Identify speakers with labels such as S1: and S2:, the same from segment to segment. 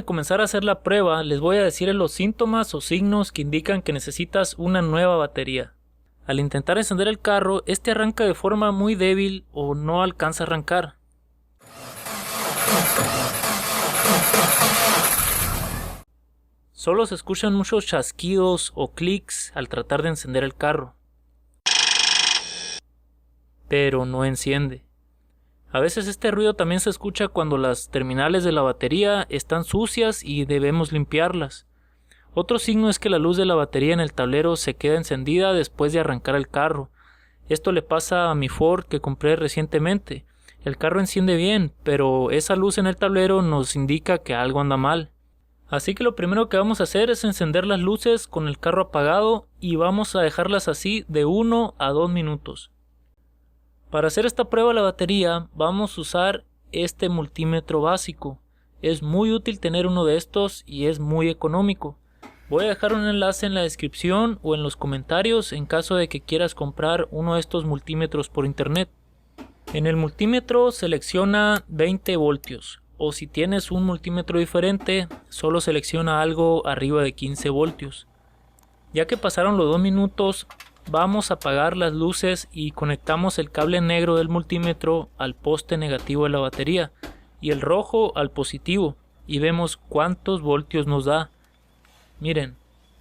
S1: De comenzar a hacer la prueba, les voy a decir los síntomas o signos que indican que necesitas una nueva batería. Al intentar encender el carro, este arranca de forma muy débil o no alcanza a arrancar. Solo se escuchan muchos chasquidos o clics al tratar de encender el carro, pero no enciende. A veces este ruido también se escucha cuando las terminales de la batería están sucias y debemos limpiarlas. Otro signo es que la luz de la batería en el tablero se queda encendida después de arrancar el carro. Esto le pasa a mi Ford que compré recientemente. El carro enciende bien, pero esa luz en el tablero nos indica que algo anda mal. Así que lo primero que vamos a hacer es encender las luces con el carro apagado y vamos a dejarlas así de 1 a 2 minutos. Para hacer esta prueba de la batería vamos a usar este multímetro básico. Es muy útil tener uno de estos y es muy económico. Voy a dejar un enlace en la descripción o en los comentarios en caso de que quieras comprar uno de estos multímetros por internet. En el multímetro selecciona 20 voltios o si tienes un multímetro diferente solo selecciona algo arriba de 15 voltios. Ya que pasaron los 2 minutos, vamos a apagar las luces y conectamos el cable negro del multímetro al poste negativo de la batería y el rojo al positivo y vemos cuántos voltios nos da. Miren,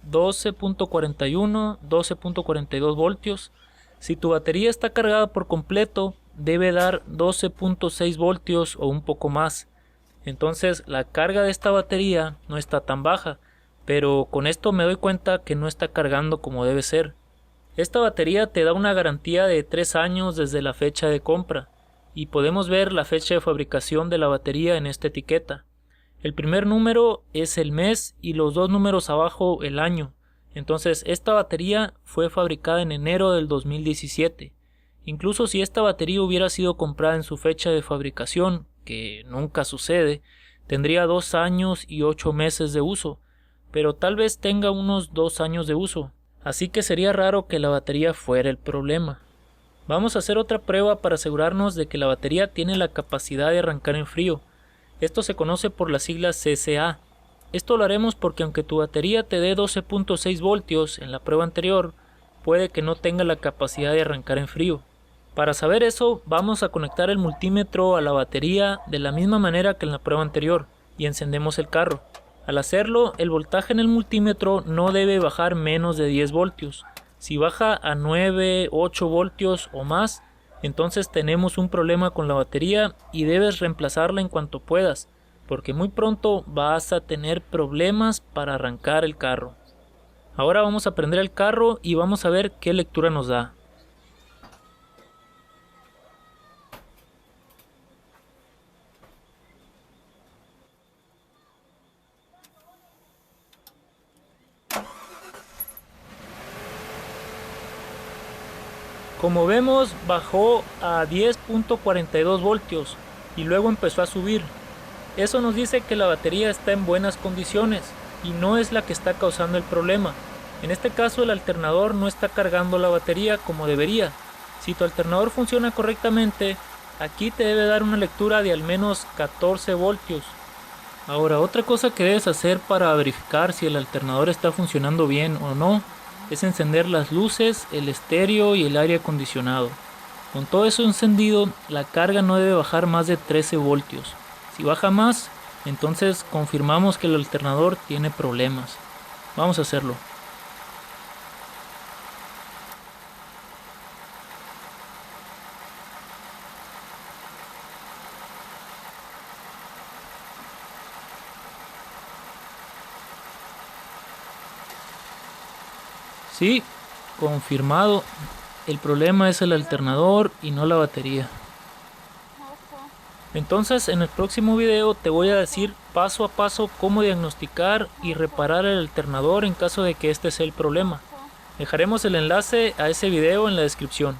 S1: 12.41, 12.42 voltios. Si tu batería está cargada por completo, debe dar 12.6 voltios o un poco más. Entonces la carga de esta batería no está tan baja, pero con esto me doy cuenta que no está cargando como debe ser. Esta batería te da una garantía de 3 años desde la fecha de compra y podemos ver la fecha de fabricación de la batería en esta etiqueta. El primer número es el mes y los 2 números abajo el año. Entonces esta batería fue fabricada en enero del 2017. Incluso si esta batería hubiera sido comprada en su fecha de fabricación, que nunca sucede, tendría 2 años y 8 meses de uso, pero tal vez tenga unos 2 años de uso. Así que sería raro que la batería fuera el problema. Vamos a hacer otra prueba para asegurarnos de que la batería tiene la capacidad de arrancar en frío. Esto se conoce por las siglas CCA. Esto lo haremos porque aunque tu batería te dé 12.6 voltios en la prueba anterior, puede que no tenga la capacidad de arrancar en frío. Para saber eso, vamos a conectar el multímetro a la batería de la misma manera que en la prueba anterior y encendemos el carro. Al hacerlo, el voltaje en el multímetro no debe bajar menos de 10 voltios. Si baja a 9, 8 voltios o más, entonces tenemos un problema con la batería y debes reemplazarla en cuanto puedas, porque muy pronto vas a tener problemas para arrancar el carro. Ahora vamos a prender el carro y vamos a ver qué lectura nos da. Como vemos, bajó a 10.42 voltios y luego empezó a subir. Eso nos dice que la batería está en buenas condiciones y no es la que está causando el problema. En este caso el alternador no está cargando la batería como debería. Si tu alternador funciona correctamente, aquí te debe dar una lectura de al menos 14 voltios. Ahora, otra cosa que debes hacer para verificar si el alternador está funcionando bien o no es encender las luces, el estéreo y el aire acondicionado. Con todo eso encendido, la carga no debe bajar más de 13 voltios. Si baja más, entonces confirmamos que el alternador tiene problemas. Vamos a hacerlo. Sí, confirmado. El problema es el alternador y no la batería. Entonces en el próximo video te voy a decir paso a paso cómo diagnosticar y reparar el alternador en caso de que este sea el problema. Dejaremos el enlace a ese video en la descripción.